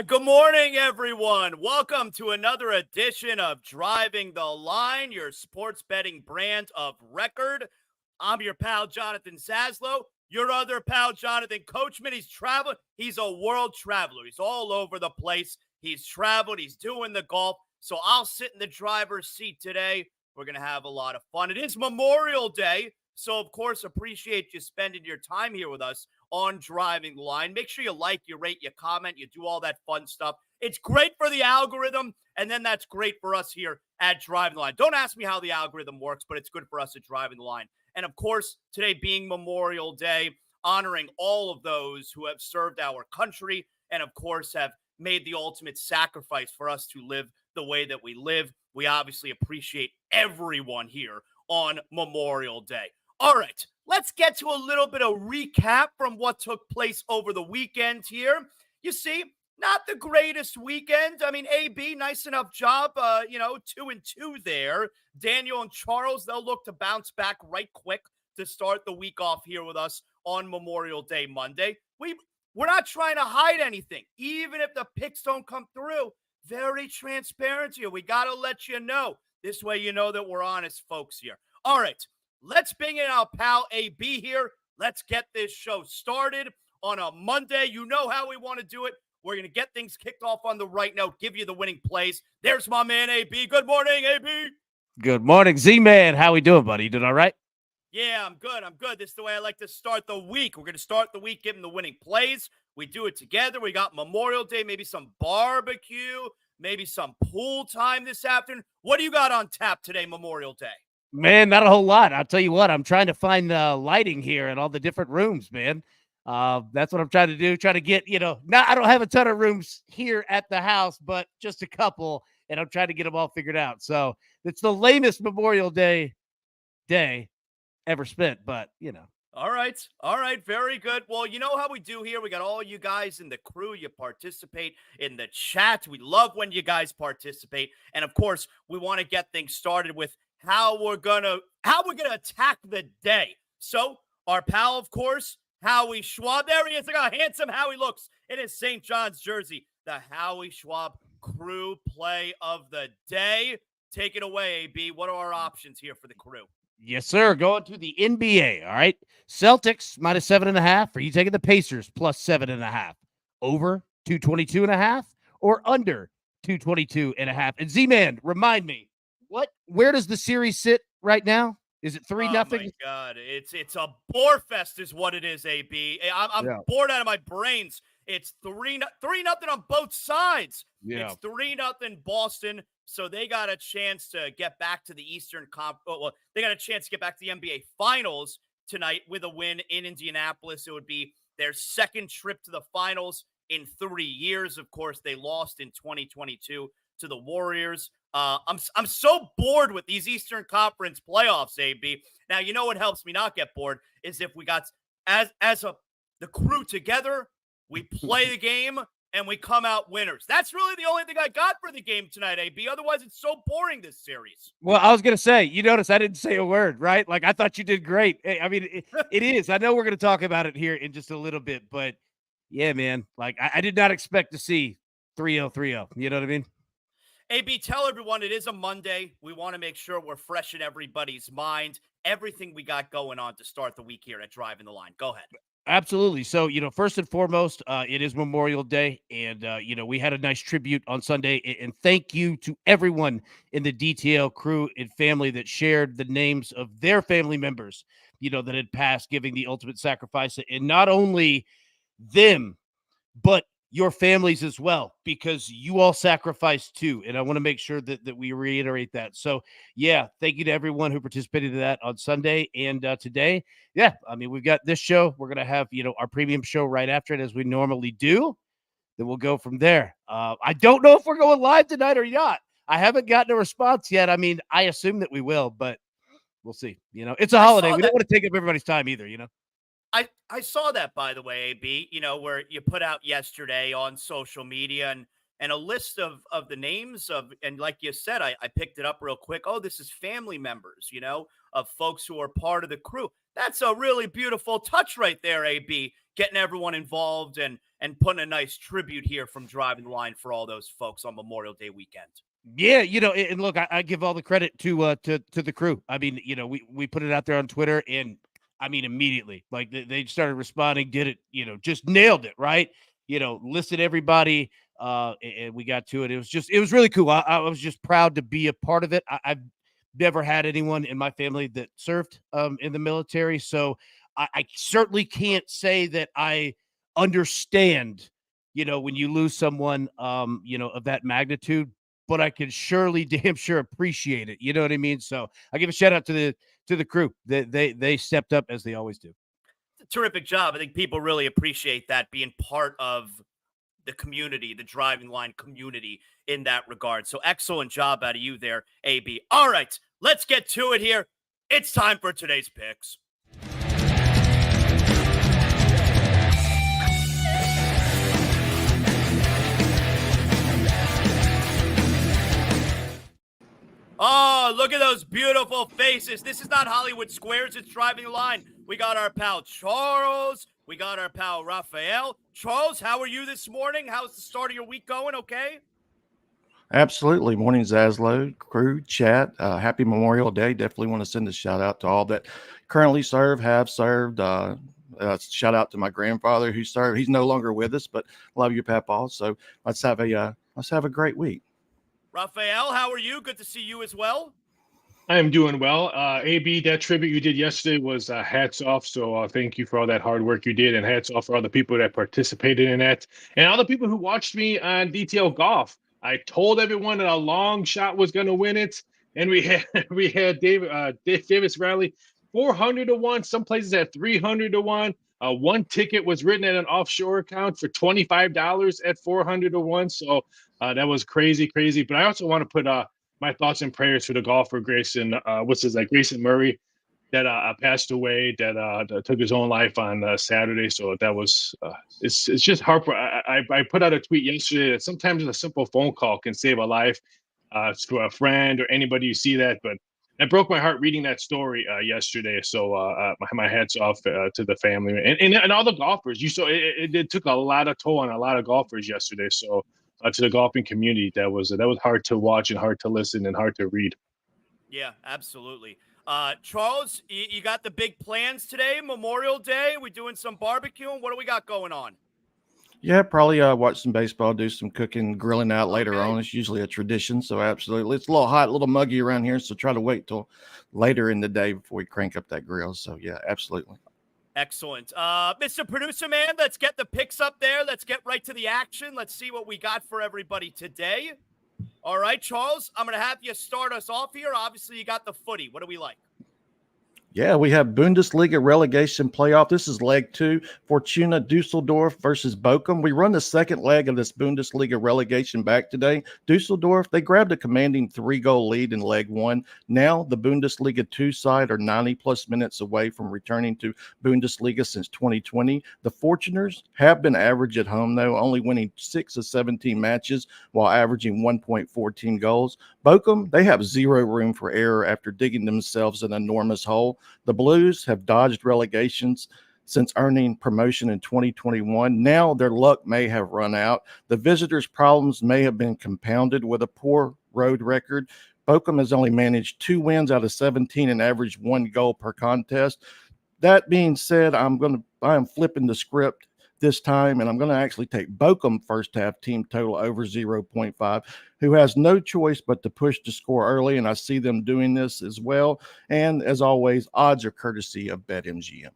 Good morning, everyone. Welcome to another edition of Driving the Line, your sports betting brand of record. I'm your pal, Jonathan Zaslow. Your other pal, Jonathan Coachman. He's traveling. He's a world traveler. He's all over the place. He's traveled. He's doing the golf. So I'll sit in the driver's seat today. We're going to have a lot of fun. It is Memorial Day. So, of course, appreciate you spending your time here with us on Driving the Line. Make sure you like, you rate, you comment, you do all that fun stuff. It's great for the algorithm, and then that's great for us here at Driving the Line. Don't ask me how the algorithm works, but it's good for us at Driving the Line. And, of course, today being Memorial Day, honoring all of those who have served our country and, of course, have made the ultimate sacrifice for us to live the way that we live. We obviously appreciate everyone here on Memorial Day. All right, let's get to a little bit of recap from what took place over the weekend here. You see, not the greatest weekend. I mean, AB, nice enough job, 2-2 there. Daniel and Charles, they'll look to bounce back right quick to start the week off here with us on Memorial Day Monday. We're not trying to hide anything, even if the picks don't come through. Very transparent here. We got to let you know. This way you know that we're honest folks here. All right. Let's bring in our pal AB here. Let's get this show started on a Monday. You know how we want to do it. We're going to get things kicked off on the right note, give you the winning plays. There's my man, AB. Good morning, AB. Good morning, Z-Man. How we doing, buddy? You doing all right? Yeah, I'm good. This is the way I like to start the week. We're going to start the week giving the winning plays. We do it together. We got Memorial Day, maybe some barbecue, maybe some pool time this afternoon. What do you got on tap today, Memorial Day? Man, not a whole lot. I'll tell you what, I'm trying to find lighting here in all the different rooms, man. That's what I'm trying to do. Try to get, I don't have a ton of rooms here at the house, but just a couple, and I'm trying to get them all figured out. So it's the lamest Memorial Day ever spent, but, All right. Very good. Well, you know how we do here. We got all you guys in the crew. You participate in the chat. We love when you guys participate. And, of course, we want to get things started with how we're gonna attack the day. So our pal, of course, Howie Schwab. There he is. Look how handsome Howie looks in his St. John's jersey. The Howie Schwab crew play of the day. Take it away, AB. What are our options here for the crew? Yes, sir. Going to the NBA. All right. Celtics minus 7.5. Are you taking the Pacers plus 7.5? Over 222.5 or under 222.5? And Z-Man, remind me, where does the series sit right now? Is it 3-0? Oh my God, it's a bore fest, is what it is. AB, I'm bored out of my brains. It's 3-0 on both sides. Yeah. It's 3-0 Boston, so they got a chance to get back to the Eastern Conference. They got a chance to get back to the NBA Finals tonight with a win in Indianapolis. It would be their second trip to the Finals in 3 years. Of course, they lost in 2022 to the Warriors. I'm so bored with these Eastern Conference playoffs, AB. Now, you know what helps me not get bored is if we got the crew together, we play the game and we come out winners. That's really the only thing I got for the game tonight, AB. Otherwise, it's so boring, this series. Well, I was going to say, you notice I didn't say a word, right? Like, I thought you did great. I mean, it is. I know we're going to talk about it here in just a little bit, but yeah, man, like I did not expect to see 3-0. You know what I mean? AB, tell everyone it is a Monday. We want to make sure we're fresh in everybody's mind. Everything we got going on to start the week here at Driving the Line. Go ahead. Absolutely. So, first and foremost, it is Memorial Day, and, we had a nice tribute on Sunday, and thank you to everyone in the DTL crew and family that shared the names of their family members, that had passed, giving the ultimate sacrifice, and not only them, but your families as well, because you all sacrificed too. And I want to make sure that we reiterate that. So yeah, thank you to everyone who participated in that on Sunday and today. Yeah. I mean, we've got this show. We're going to have, our premium show right after it, as we normally do. Then we'll go from there. I don't know if we're going live tonight or not. I haven't gotten a response yet. I mean, I assume that we will, but we'll see. It's a holiday. We don't want to take up everybody's time either, I saw that, by the way, AB, where you put out yesterday on social media and a list of the names and like you said, I picked it up real quick. Oh, this is family members, of folks who are part of the crew. That's a really beautiful touch right there, AB, getting everyone involved and putting a nice tribute here from Driving the Line for all those folks on Memorial Day weekend. Yeah, and look, I give all the credit to the crew. I mean, we put it out there on Twitter, and I mean, immediately, like they started responding, did it, just nailed it, right? Listed everybody, and we got to it. It was really cool. I was just proud to be a part of it. I've never had anyone in my family that served in the military, so I certainly can't say that I understand, when you lose someone, of that magnitude, but I can surely damn sure appreciate it. You know what I mean? So I give a shout out to the crew. They stepped up as they always do. Terrific job. I think people really appreciate that, being part of the community, the Driving Line community in that regard. So excellent job out of you there, AB. All right, let's get to it here. It's time for today's picks. Oh, look at those beautiful faces. This is not Hollywood Squares. It's Driving the Line. We got our pal Charles. We got our pal Raphael. Charles, how are you this morning? How's the start of your week going? Okay? Absolutely. Morning, Zaslow, crew, chat. Happy Memorial Day. Definitely want to send a shout out to all that currently have served. Shout out to my grandfather who served. He's no longer with us, but love you, Papa. So let's have a great week. Raphael, how are you? Good to see you as well. I am doing well. AB, that tribute you did yesterday was hats off. So thank you for all that hard work you did, and hats off for all the people that participated in that, and all the people who watched me on DTL Golf. I told everyone that a long shot was going to win it, and we had Dave Davis Riley 400-1. Some places at 300-1. One ticket was written at an offshore account for $25 at 400-1. So that was crazy. But I also want to put my thoughts and prayers for the golfer Grayson, Grayson Murray, that passed away, that took his own life on Saturday. So that was it's just heartbreaking. I put out a tweet yesterday that sometimes a simple phone call can save a life to a friend or anybody you see that. But it broke my heart reading that story yesterday. So my hats off to the family and all the golfers. You saw it took a lot of toll on a lot of golfers yesterday. So to the golfing community, that was hard to watch and hard to listen and hard to read. Yeah, absolutely. Charles, you got the big plans today, Memorial Day? We doing some barbecuing? What do we got going on? Yeah, probably watch some baseball, do some cooking, grilling out later on. It's usually a tradition. So absolutely. It's a little hot, a little muggy around here. So try to wait till later in the day before we crank up that grill. So yeah, absolutely. Excellent. Mr. Producer Man, let's get the picks up there. Let's get right to the action. Let's see what we got for everybody today. All right, Charles, I'm going to have you start us off here. Obviously, you got the footy. What do we like? Yeah, we have Bundesliga relegation playoff. This is leg 2. Fortuna Dusseldorf versus Bochum. We run the second leg of this Bundesliga relegation back today. Dusseldorf, they grabbed a commanding 3-goal lead in leg 1. Now the Bundesliga 2 side are 90-plus minutes away from returning to Bundesliga since 2020. The Fortuners have been average at home, though, only winning 6 of 17 matches while averaging 1.14 goals. Bochum, they have zero room for error after digging themselves an enormous hole. The Blues have dodged relegations since earning promotion in 2021. Now their luck may have run out. The visitors' problems may have been compounded with a poor road record. Bochum has only managed 2 wins out of 17 and averaged 1 goal per contest. That being said, I am flipping the script this time, and I'm going to actually take Bochum first half team total over 0.5, who has no choice but to push to score early, and I see them doing this as well. And as always, odds are courtesy of BetMGM.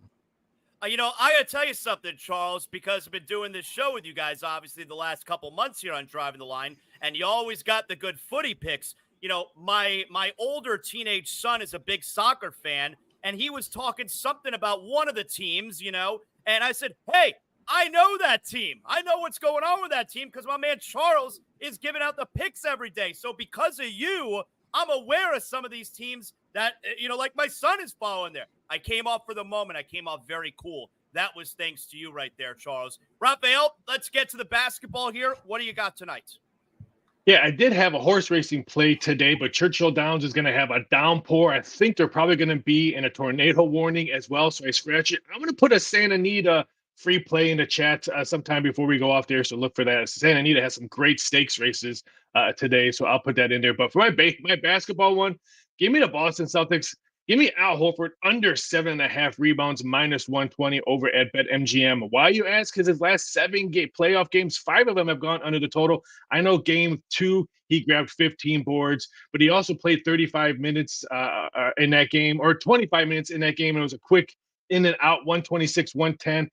I got to tell you something, Charles, because I've been doing this show with you guys, obviously, the last couple months here on Driving the Line, and you always got the good footy picks. My older teenage son is a big soccer fan, and he was talking something about one of the teams, and I said, hey, I know that team. I know what's going on with that team because my man Charles is giving out the picks every day. So because of you, I'm aware of some of these teams that, like my son is following there. I came off for the moment. I came off very cool. That was thanks to you right there, Charles. Raphael, let's get to the basketball here. What do you got tonight? Yeah, I did have a horse racing play today, but Churchill Downs is going to have a downpour. I think they're probably going to be in a tornado warning as well, so I scratch it. I'm going to put a Santa Anita free play in the chat sometime before we go off there. So look for that. Santa Anita has some great stakes races today, so I'll put that in there. But for my basketball one, give me the Boston Celtics. Give me Al Horford under 7.5 rebounds, -120 over at BetMGM. Why, you ask? Because his last 7 playoff games, 5 of them have gone under the total. I know game 2, he grabbed 15 boards, but he also played 35 minutes in that game, or 25 minutes in that game, and it was a quick in and out, 126, 110.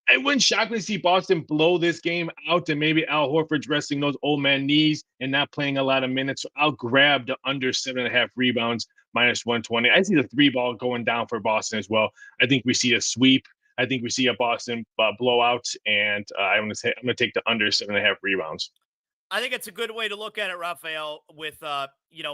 It wouldn't shock me to see Boston blow this game out, and maybe Al Horford's resting those old man knees and not playing a lot of minutes. So I'll grab the under 7.5 rebounds, -120. I see the 3-ball going down for Boston as well. I think we see a sweep. I think we see a Boston blowout, and I'm going to take the under 7.5 rebounds. I think it's a good way to look at it, Raphael, with,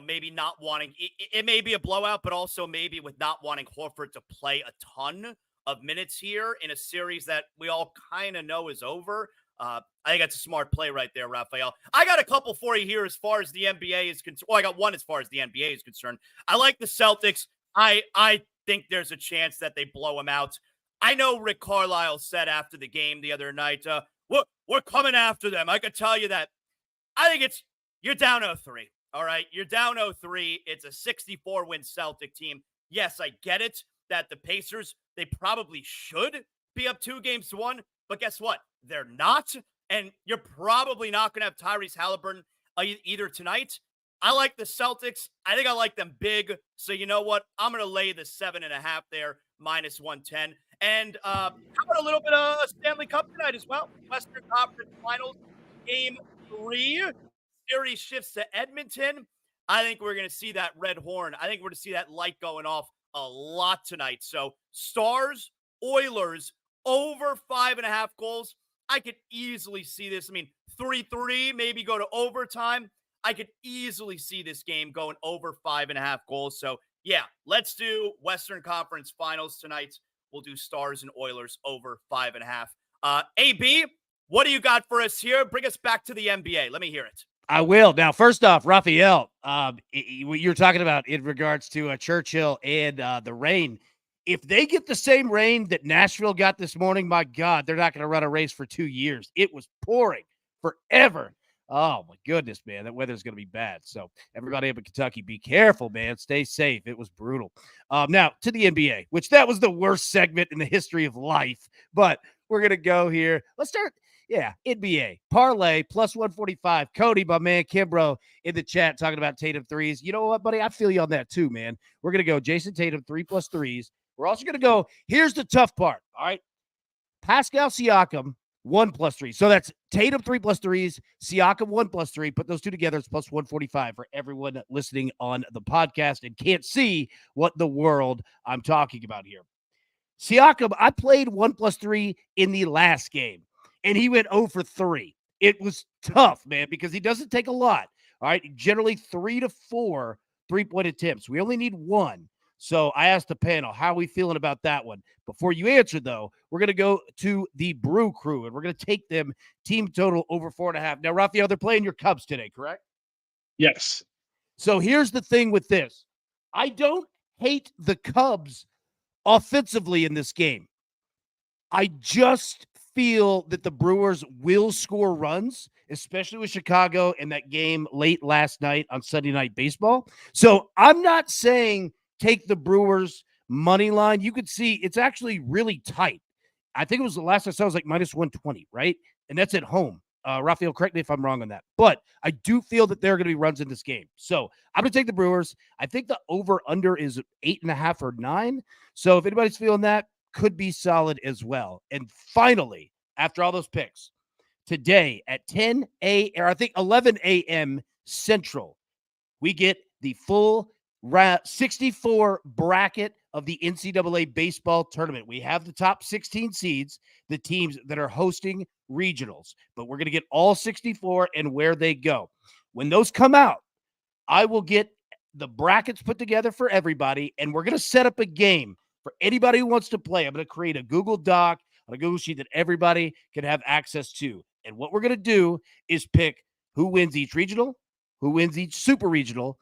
maybe not wanting it may be a blowout, but also maybe with not wanting Horford to play a ton of minutes here in a series that we all kind of know is over. I think that's a smart play right there, Raphael. I got a couple for you here as far as the NBA is concerned. Well, I got one as far as the NBA is concerned. I like the Celtics. I think there's a chance that they blow them out. I know Rick Carlisle said after the game the other night, we're coming after them. I could tell you that. I think you're down 0-3. All right. You're down 0-3. It's a 64-win Celtic team. Yes, I get it that the Pacers, they probably should be up 2-1, but guess what? They're not. And you're probably not going to have Tyrese Halliburton either tonight. I like the Celtics. I think I like them big. So you know what? I'm going to lay the 7.5 there, -110. And how about a little bit of Stanley Cup tonight as well? Western Conference Finals, Game 3. Series shifts to Edmonton. I think we're going to see that red horn. I think we're going to see that light going off a lot tonight. So Stars, Oilers, over 5.5 goals. I could easily see this. 3-3, maybe go to overtime. I could easily see this game going over 5.5 goals. So yeah, let's do Western Conference Finals tonight. We'll do Stars and Oilers over 5.5. AB, what do you got for us here? Bring us back to the NBA. Let me hear it. I will. Now, first off, Raphael, what you're talking about in regards to Churchill and the rain, if they get the same rain that Nashville got this morning, my God, they're not going to run a race for 2 years. It was pouring forever. Oh, my goodness, man. That weather's going to be bad. So everybody up in Kentucky, be careful, man. Stay safe. It was brutal. Now, to the NBA, which that was the worst segment in the history of life. But we're going to go here. Let's start. Yeah, NBA. Parlay, +145. Cody, my man, Kimbrough in the chat talking about Tatum threes. You know what, buddy? I feel you on that too, man. We're going to go Jason Tatum, 3+ threes. We're also going to go, here's the tough part, all right? Pascal Siakam, 1+ 3. So that's Tatum 3+ threes, Siakam 1+ 3. Put those two together, it's +145 for everyone listening on the podcast and can't see what the world I'm talking about here. Siakam, I played 1+ 3 in the last game, and he went 0 for 3. It was tough, man, because he doesn't take a lot. All right, generally 3 to 4 3-point attempts. We only need 1. So I asked the panel, how are we feeling about that one? Before you answer, though, we're going to go to the Brew Crew, and we're going to take them team total over 4.5. Now, Raphael, they're playing your Cubs today, correct? Yes. So here's the thing with this. I don't hate the Cubs offensively in this game. I just feel that the Brewers will score runs, especially with Chicago in that game late last night on Sunday Night Baseball. So I'm not saying take the Brewers money line. You could see it's actually really tight. I think it was the last I saw was like -120, right? And that's at home. Raphael, correct me if I'm wrong on that. But I do feel that there are going to be runs in this game. So I'm going to take the Brewers. I think the over-under is 8.5 or 9. So if anybody's feeling that, could be solid as well. And finally, after all those picks, today at 10 a.m., or I think 11 a.m. Central, we get the full 64 bracket of the NCAA baseball tournament. We have the top 16 seeds, the teams that are hosting regionals, but we're going to get all 64 and where they go. When those come out, I will get the brackets put together for everybody, and we're going to set up a game for anybody who wants to play. I'm going to create a Google Doc on a Google Sheet that everybody can have access to. And what we're going to do is pick who wins each regional, who wins each super regional,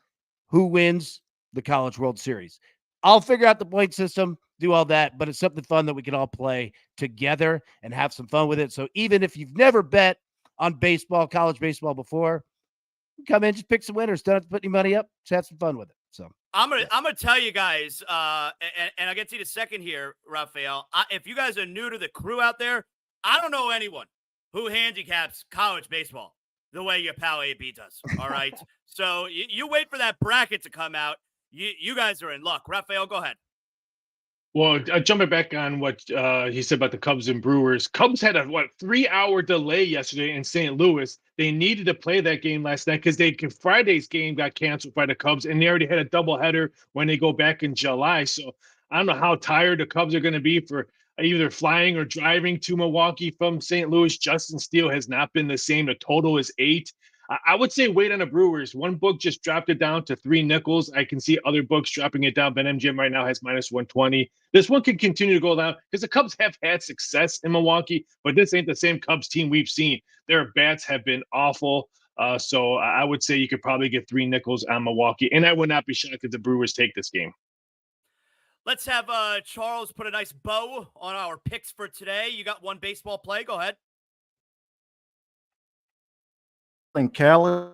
who wins the College World Series. I'll figure out the point system. do all that, but it's something fun that we can all play together and have some fun with it. So even if you've never bet on baseball, college baseball before, come in, just pick some winners. Don't have to put any money up. Just have some fun with it. So I'm gonna tell you guys, and I'll get to you in a second here, Raphael. If you guys are new to the crew out there, I don't know anyone who handicaps college baseball the way your pal AB does. All right, so you wait for that bracket to come out. You guys are in luck. Raphael, go ahead. Well, jumping back on what he said about the Cubs and Brewers. Cubs had a 3-hour delay yesterday in St. Louis. They needed to play that game last night because Friday's game got canceled by the Cubs, and they already had a doubleheader when they go back in July. So I don't know how tired the Cubs are going to be for either flying or driving to Milwaukee from St. Louis. Justin Steele has not been the same. The total is 8. I would say wait on the Brewers. One book just dropped it down to 3 nickels. I can see other books dropping it down. BetMGM right now has minus 120. This one could continue to go down because the Cubs have had success in Milwaukee, but this ain't the same Cubs team we've seen. Their bats have been awful. So I would say you could probably get 3 nickels on Milwaukee, and I would not be shocked if the Brewers take this game. Let's have Charles put a nice bow on our picks for today. You got one baseball play. Go ahead. And Cali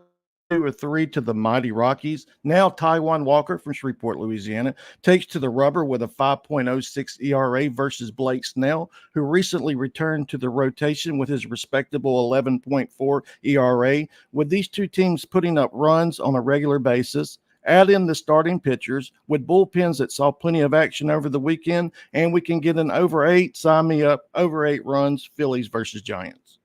2-3 to the mighty Rockies. Now Taiwan Walker from Shreveport, Louisiana, takes to the rubber with a 5.06 ERA versus Blake Snell, who recently returned to the rotation with his respectable 11.4 ERA. With these two teams putting up runs on a regular basis, add in the starting pitchers with bullpens that saw plenty of action over the weekend, and we can get an over 8. Sign me up. Over 8 runs, Phillies versus Giants.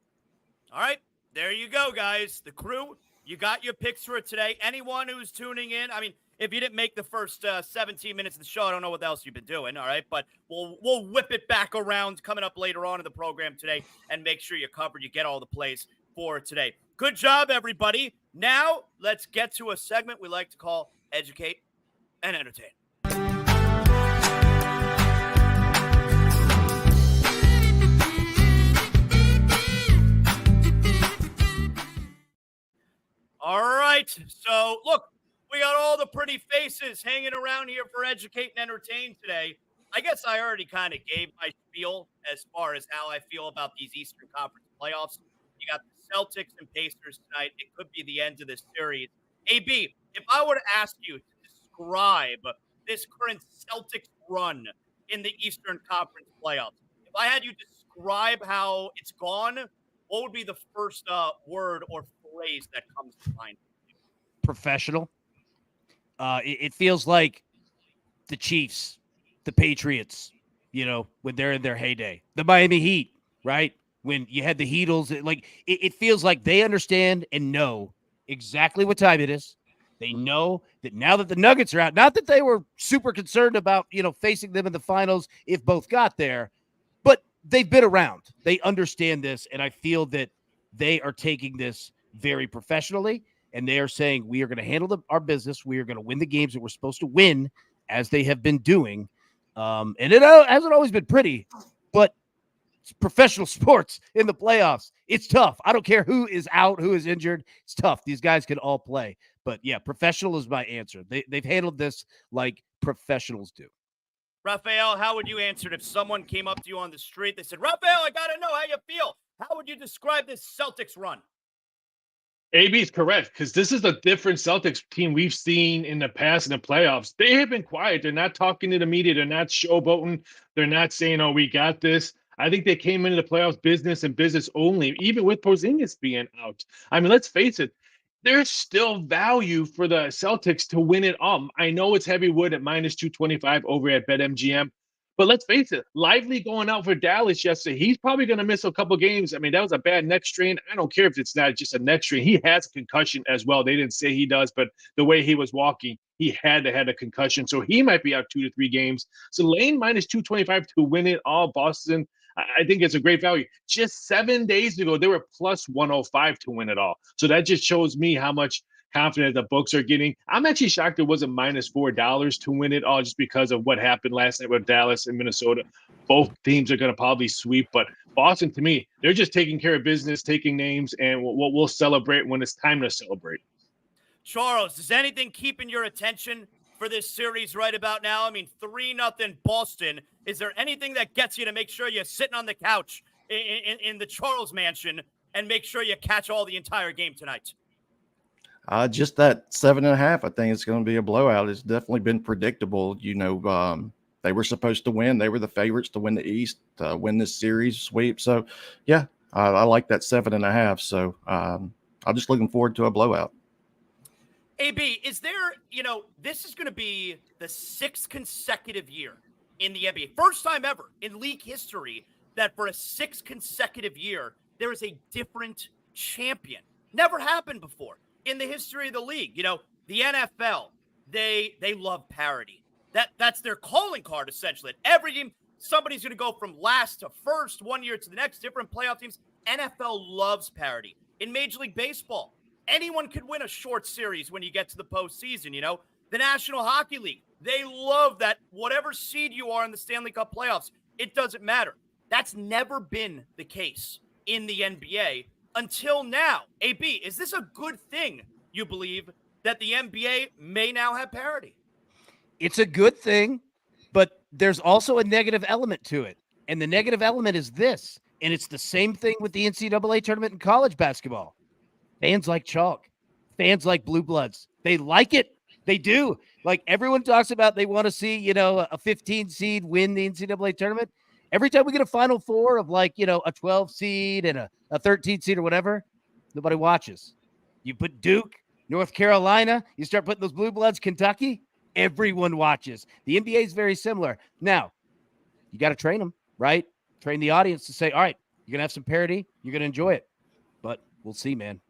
All right. There you go, guys. The crew, you got your picks for today. Anyone who's tuning in, I mean, if you didn't make the first 17 minutes of the show, I don't know what else you've been doing, all right? But we'll whip it back around coming up later on in the program today and make sure you're covered. You get all the plays for today. Good job, everybody. Now, let's get to a segment we like to call Educate and Entertain. All right. So, look, we got all the pretty faces hanging around here for Educate and Entertain today. I guess I already kind of gave my spiel as far as how I feel about these Eastern Conference playoffs. You got the Celtics and Pacers tonight. It could be the end of this series. AB, if I were to ask you to describe this current Celtics run in the Eastern Conference playoffs, if I had you describe how it's gone, what would be the first word or phrase that comes to mind? Professional. It feels like the Chiefs, the Patriots, when they're in their heyday, the Miami Heat, right? When you had the Heatles, it feels like they understand and know exactly what time it is. They know that now that the Nuggets are out, not that they were super concerned about, facing them in the finals if both got there, but they've been around. They understand this, and I feel that they are taking this very professionally, and they are saying, we are going to handle our business. We are going to win the games that we're supposed to win, as they have been doing. And it hasn't always been pretty, but it's professional sports in the playoffs. It's tough. I don't care who is out, who is injured. It's tough. These guys can all play. But, yeah, professional is my answer. They've handled this like professionals do. Raphael, how would you answer it if someone came up to you on the street? They said, Raphael, I got to know how you feel. How would you describe this Celtics run? AB is correct because this is a different Celtics team we've seen in the past in the playoffs. They have been quiet. They're not talking to the media. They're not showboating. They're not saying, oh, we got this. I think they came into the playoffs business and business only, even with Porzingis being out. I mean, let's face it. There's still value for the Celtics to win it all. I know it's heavy wood at minus 225 over at BetMGM. But let's face it, Lively going out for Dallas yesterday, he's probably going to miss a couple games. I mean, that was a bad neck strain. I don't care if it's not just a neck strain. He has a concussion as well. They didn't say he does, but the way he was walking, he had to have a concussion. So he might be out 2 to 3 games. So Lane minus 225 to win it all. Boston, I think it's a great value. Just 7 days ago, they were plus 105 to win it all. So that just shows me how much confident the books are getting. I'm actually shocked it wasn't minus $4 to win it all just because of what happened last night with Dallas and Minnesota. Both teams are going to probably sweep, but Boston, to me, they're just taking care of business, taking names, and we'll celebrate when it's time to celebrate. Charles, is anything keeping your attention for this series right about now? I mean, 3-0 Boston. Is there anything that gets you to make sure you're sitting on the couch in the Charles Mansion and make sure you catch all the entire game tonight? Just that 7.5. I think it's going to be a blowout. It's definitely been predictable. They were supposed to win. They were the favorites to win the East, win this series sweep. So, yeah, I like that 7.5. So, I'm just looking forward to a blowout. AB, is there, this is going to be the 6th consecutive year in the NBA. First time ever in league history that for a 6th consecutive year, there is a different champion. Never happened before in the history of the league. The NFL, they love parity. That's their calling card, essentially. Every game, somebody's going to go from last to first, one year to the next, different playoff teams. NFL loves parity. In Major League Baseball, anyone could win a short series when you get to the postseason. The National Hockey League, they love that whatever seed you are in the Stanley Cup playoffs, it doesn't matter. That's never been the case in the NBA until now. AB, is this a good thing, you believe, that the NBA may now have parity? It's a good thing, but there's also a negative element to it. And the negative element is this, and it's the same thing with the NCAA tournament in college basketball. Fans like chalk. Fans like blue bloods. They like it. They do. Like everyone talks about, they want to see, a 15 seed win the NCAA tournament. Every time we get a Final Four of a 12 seed and a 13 seed or whatever, nobody watches. You put Duke, North Carolina, you start putting those blue bloods, Kentucky, everyone watches. The NBA is very similar. Now, you got to train them, right? Train the audience to say, all right, you're going to have some parity. You're going to enjoy it. But we'll see, man.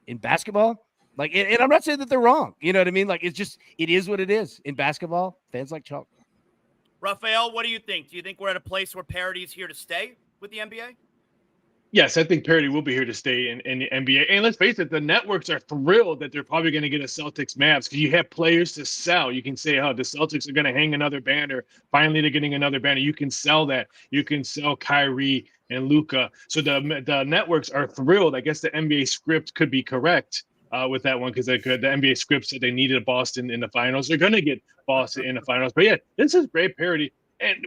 In basketball, and I'm not saying that they're wrong. You know what I mean? It is what it is. In basketball, fans like chalk. Raphael, what do you think? Do you think we're at a place where parity is here to stay with the NBA? Yes, I think parity will be here to stay in the NBA. And let's face it, the networks are thrilled that they're probably going to get a Celtics Mavs because you have players to sell. You can say, oh, the Celtics are going to hang another banner. Finally, they're getting another banner. You can sell that. You can sell Kyrie and Luka. So the networks are thrilled. I guess the NBA script could be correct with that one because the NBA script said they needed Boston in the finals. They're going to get Boston in the finals. But yeah, this is great parity. And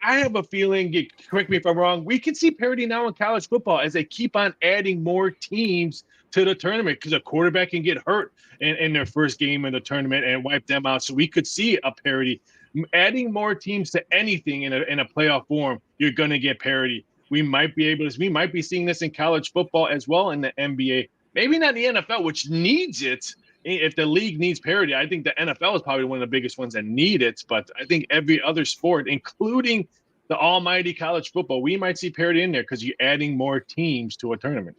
I have a feeling, correct me if I'm wrong, we can see parity now in college football as they keep on adding more teams to the tournament because a quarterback can get hurt in their first game in the tournament and wipe them out. So we could see a parity. Adding more teams to anything in a playoff form, you're going to get parity. We might be seeing this in college football as well in the NBA. Maybe not the NFL, which needs it. If the league needs parity, I think the NFL is probably one of the biggest ones that need it. But I think every other sport, including the almighty college football, we might see parity in there because you're adding more teams to a tournament.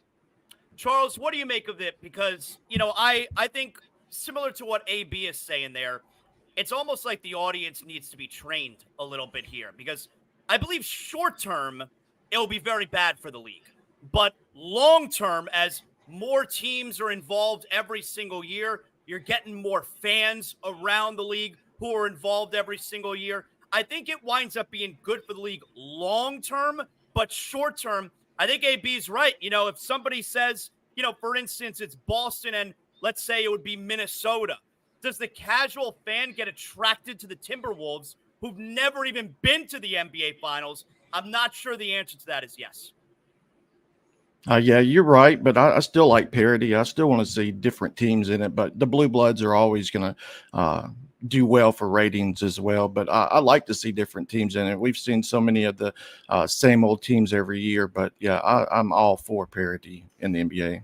Charles, what do you make of it? Because, I think similar to what AB is saying there, it's almost like the audience needs to be trained a little bit here because I believe short term, it will be very bad for the league. But long term, as more teams are involved every single year, you're getting more fans around the league who are involved every single year. I think it winds up being good for the league long term, but short term, I think AB is right. If somebody says, for instance, it's Boston and let's say it would be Minnesota, does the casual fan get attracted to the Timberwolves who've never even been to the NBA Finals? I'm not sure the answer to that is yes. Yeah, you're right, but I still like parity. I still want to see different teams in it, but the Blue Bloods are always going to do well for ratings as well. But I like to see different teams in it. We've seen so many of the same old teams every year, but yeah, I'm all for parity in the NBA.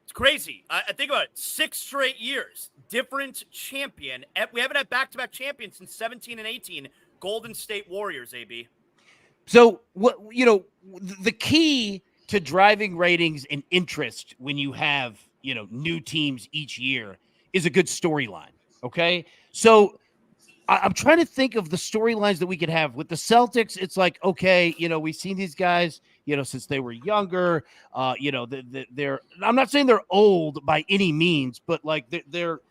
It's crazy. I think about it. 6 straight years, different champion. We haven't had back-to-back champions since 17 and 18. Golden State Warriors, AB. So the key to driving ratings and interest when you have, new teams each year is a good storyline. Okay. So I'm trying to think of the storylines that we could have with the Celtics. It's like, okay, we've seen these guys, since they were younger, they're, I'm not saying they're old by any means, but like they're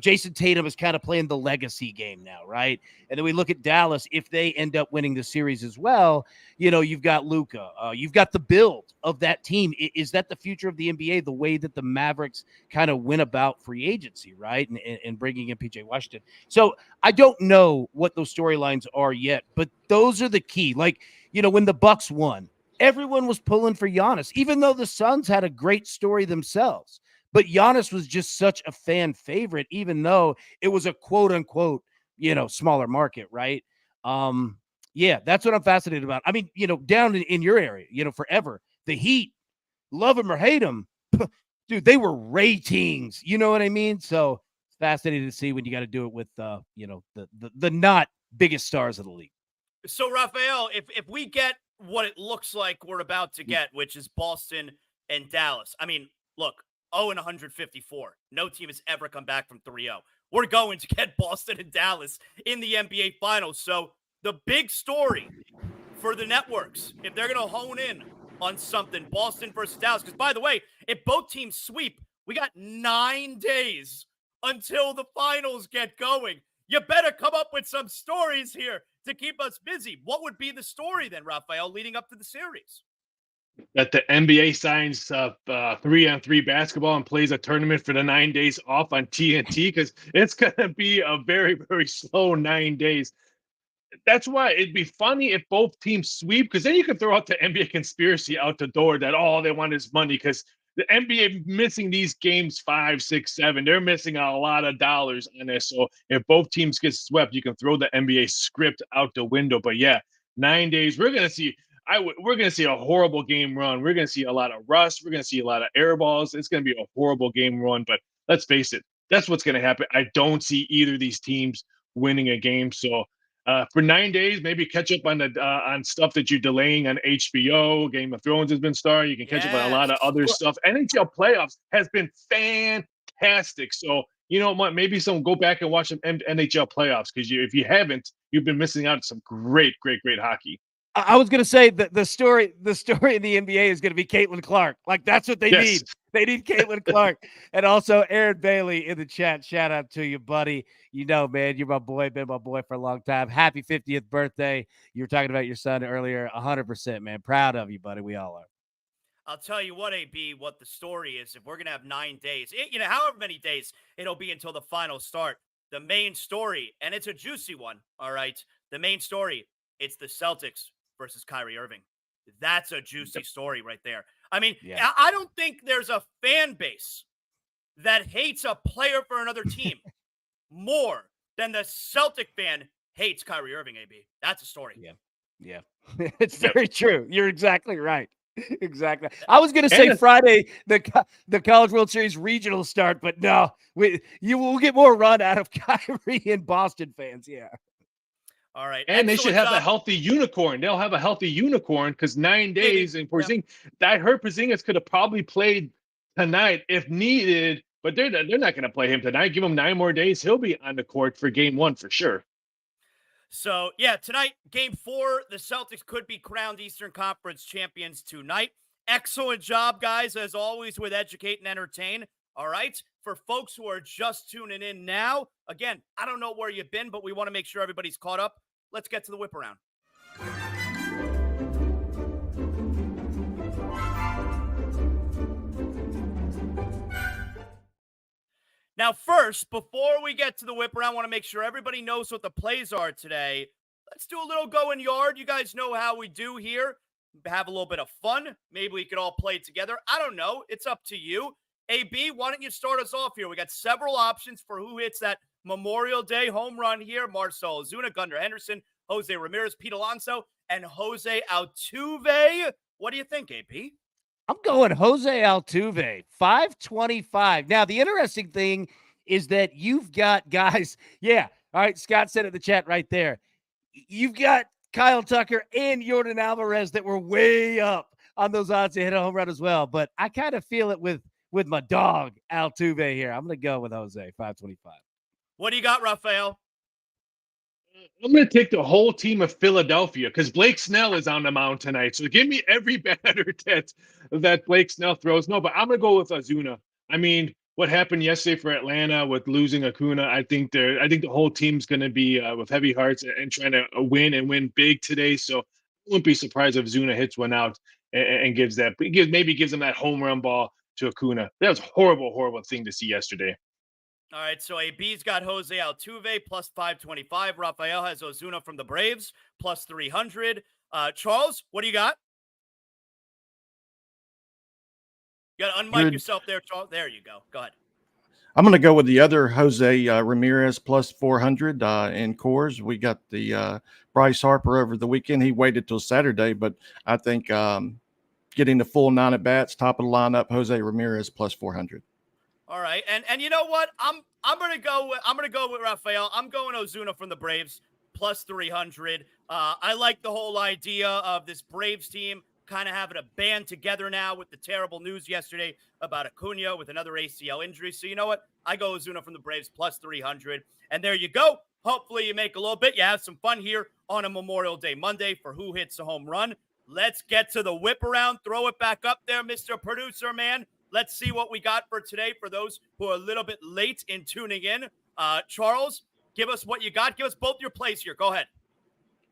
Jason Tatum is kind of playing the legacy game now, right? And then we look at Dallas. If they end up winning the series as well, you've got Luka. You've got the build of that team. Is that the future of the NBA, the way that the Mavericks kind of went about free agency, right? And bringing in PJ Washington. So I don't know what those storylines are yet, but those are the key. Like, when the Bucks won, everyone was pulling for Giannis, even though the Suns had a great story themselves. But Giannis was just such a fan favorite, even though it was a quote unquote, smaller market, right? Yeah, that's what I'm fascinated about. I mean, down in your area, forever, the Heat, love them or hate them, dude, they were ratings. You know what I mean? So it's fascinating to see when you got to do it with, the not biggest stars of the league. So, Raphael, if we get what it looks like we're about to get, which is Boston and Dallas, I mean, look, 0-154. No team has ever come back from 3-0. We're going to get Boston and Dallas in the NBA Finals. So the big story for the networks, if they're going to hone in on something, Boston versus Dallas, because by the way, if both teams sweep, we got 9 days until the finals get going. You better come up with some stories here to keep us busy. What would be the story then, Raphael, leading up to the series? That the NBA signs 3-on-3 basketball and plays a tournament for the 9 days off on TNT, because it's going to be a very, very slow 9 days. That's why it'd be funny if both teams sweep, because then you can throw out the NBA conspiracy out the door that all they want is money, because the NBA missing these games 5, 6, 7. They're missing a lot of dollars on this. So if both teams get swept, you can throw the NBA script out the window. But yeah, 9 days, we're going to see. We're going to see a horrible game run. We're going to see a lot of rust. We're going to see a lot of air balls. It's going to be a horrible game run. But let's face it, that's what's going to happen. I don't see either of these teams winning a game. So for 9 days, maybe catch up on on stuff that you're delaying on HBO. Game of Thrones has been starting. You can catch up on a lot of other stuff. NHL playoffs has been fantastic. So you know what? Maybe go back and watch some NHL playoffs, because if you haven't, you've been missing out on some great hockey. I was going to say that the story in the NBA is going to be Caitlin Clark. Like, that's what they need. They need Caitlin Clark. And also Aaron Bailey in the chat. Shout out to you, buddy. Man, you're my boy, been my boy for a long time. Happy 50th birthday. You were talking about your son earlier. 100%, man. Proud of you, buddy. We all are. I'll tell you what, AB, what the story is. If we're going to have 9 days, however many days it'll be until the finals start, the main story, and it's a juicy one, all right? The main story, it's the Celtics versus Kyrie Irving. That's a juicy story right there. I mean, yeah. I don't think there's a fan base that hates a player for another team more than the Celtic fan hates Kyrie Irving, AB. That's a story. Yeah. It's very true. You're exactly right. Exactly. I was going to say Friday, the College World Series regional start, but no, you will get more run out of Kyrie and Boston fans. Yeah. All right. And they should have a healthy unicorn. They'll have a healthy unicorn, because 9 days. And Porzingis, I heard Porzingis could have probably played tonight if needed, but they're not going to play him tonight. Give him 9 more days. He'll be on the court for game 1 for sure. So, yeah, tonight, game 4, the Celtics could be crowned Eastern Conference champions tonight. Excellent job, guys, as always, with Educate and Entertain. All right. For folks who are just tuning in now, again, I don't know where you've been, but we want to make sure everybody's caught up. Let's get to the whip around. Now, first, before we get to the whip around, I want to make sure everybody knows what the plays are today. Let's do a little going yard. You guys know how we do here. Have a little bit of fun. Maybe we could all play together. I don't know. It's up to you. AB, why don't you start us off here? We got several options for who hits that Memorial Day home run here. Marcell Ozuna, Gunnar Henderson, Jose Ramirez, Pete Alonso, and Jose Altuve. What do you think, AB? I'm going Jose Altuve, 525. Now, the interesting thing is that you've got guys. Yeah. All right. Scott said in the chat right there. You've got Kyle Tucker and Yordan Alvarez that were way up on those odds to hit a home run as well. But I kind of feel it with my dog, Altuve, here. I'm going to go with Jose, 525. What do you got, Raphael? I'm going to take the whole team of Philadelphia, because Blake Snell is on the mound tonight. So give me every batter that Blake Snell throws. No, but I'm going to go with Ozuna. I mean, what happened yesterday for Atlanta with losing Acuna, I think the whole team's going to be with heavy hearts and trying to win and win big today. So I wouldn't be surprised if Zuna hits one out and gives that, maybe gives them that home run ball to Acuna. That was horrible, horrible thing to see yesterday. All right, so AB's got Jose Altuve plus 525. Rafael has Ozuna from the Braves plus 300. Charles, what do you got? You got to unmic yourself there, Charles. There you go. Go ahead. I'm going to go with the other Jose Ramirez plus 400 in Coors. We got the Bryce Harper over the weekend. He waited till Saturday, but I think getting the full 9 at bats, top of the lineup, Jose Ramirez plus 400. All right, and you know what? I'm gonna go with Rafael. I'm going Ozuna from the Braves plus 300. I like the whole idea of this Braves team kind of having a band together now with the terrible news yesterday about Acuna with another ACL injury. So you know what? I go Ozuna from the Braves plus 300, and there you go. Hopefully you make a little bit. You have some fun here on a Memorial Day Monday for who hits the home run. Let's get to the whip around. Throw it back up there, Mr. Producer Man. Let's see what we got for today for those who are a little bit late in tuning in. Charles, give us what you got. Give us both your plays here. Go ahead.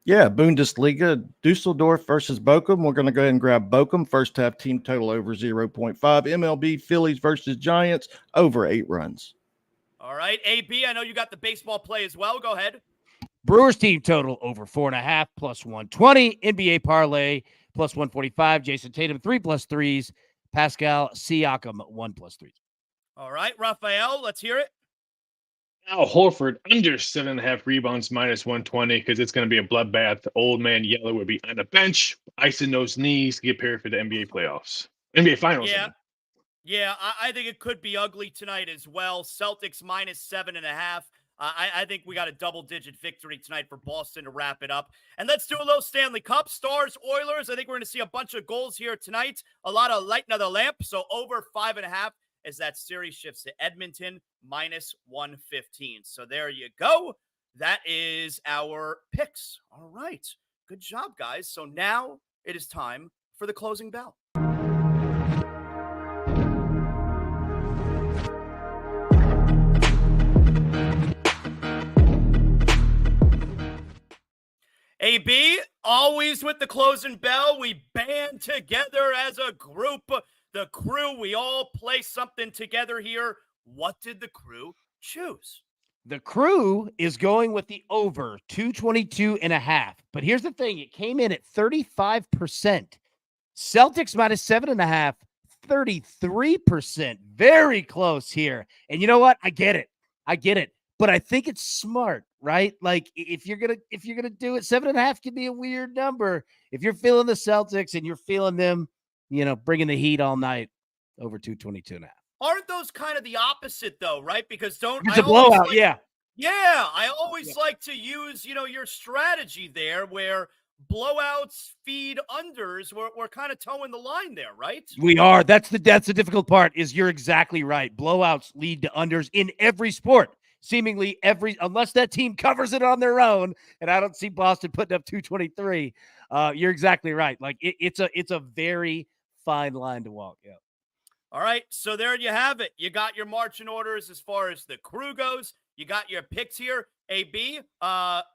Yeah, Bundesliga, Dusseldorf versus Bochum. We're going to go ahead and grab Bochum. First half team total over 0.5. MLB, Phillies versus Giants, over 8 runs. All right, AB, I know you got the baseball play as well. Go ahead. Brewers team total over 4.5 plus 120. NBA parlay plus 145. Jason Tatum 3 plus 3s. Pascal Siakam 1 plus 3s. All right, Rafael, let's hear it. Al Horford under 7.5 rebounds minus 120 because it's going to be a bloodbath. Old man Yeller will be on the bench, icing those knees to get prepared for the NBA playoffs, NBA finals. Yeah, I think it could be ugly tonight as well. Celtics minus 7.5. I think we got a double-digit victory tonight for Boston to wrap it up. And let's do a little Stanley Cup. Stars, Oilers. I think we're going to see a bunch of goals here tonight. A lot of lighting of the lamp. So over 5.5 as that series shifts to Edmonton minus 115. So there you go. That is our picks. All right. Good job, guys. So now it is time for the closing bell. AB, always with the closing bell. We band together as a group. The crew, we all play something together here. What did the crew choose? The crew is going with the over 222.5. But here's the thing. It came in at 35%. Celtics minus 7.5, 33%. Very close here. And you know what? I get it. But I think it's smart, right? Like if you're gonna do it, 7.5 can be a weird number. If you're feeling the Celtics and you're feeling them, bringing the heat all night, over 222.5. Aren't those kind of the opposite though, right? Because it's a blowout, yeah. Yeah, I always like to use, your strategy there where blowouts feed unders. We're kind of towing the line there, right? We are. That's the difficult part. Is you're exactly right. Blowouts lead to unders in every sport. Seemingly unless that team covers it on their own, and I don't see Boston putting up 223. You're exactly right. Like it's a very fine line to walk. Yeah. All right, so there you have it. You got your marching orders as far as the crew goes. You got your picks here. AB,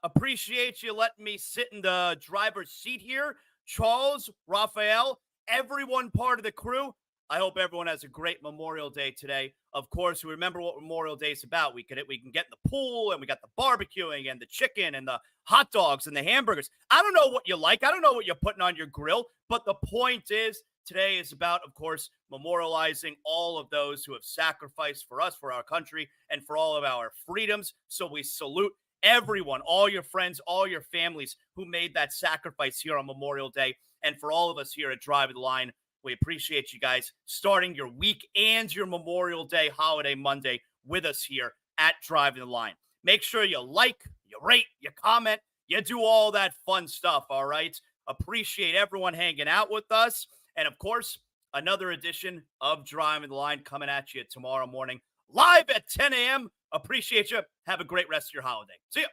appreciate you letting me sit in the driver's seat here. Charles, Rafael, everyone part of the crew. I hope everyone has a great Memorial Day today. Of course, remember what Memorial Day is about. We can get in the pool, and we got the barbecuing and the chicken and the hot dogs and the hamburgers. I don't know what you like. I don't know what you're putting on your grill, but the point is today is about, of course, memorializing all of those who have sacrificed for us, for our country, and for all of our freedoms. So we salute everyone, all your friends, all your families who made that sacrifice here on Memorial Day. And for all of us here at Drive the Line, we appreciate you guys starting your week and your Memorial Day holiday Monday with us here at Driving the Line. Make sure you like, you rate, you comment, you do all that fun stuff, all right? Appreciate everyone hanging out with us. And, of course, another edition of Driving the Line coming at you tomorrow morning, live at 10 a.m. Appreciate you. Have a great rest of your holiday. See ya.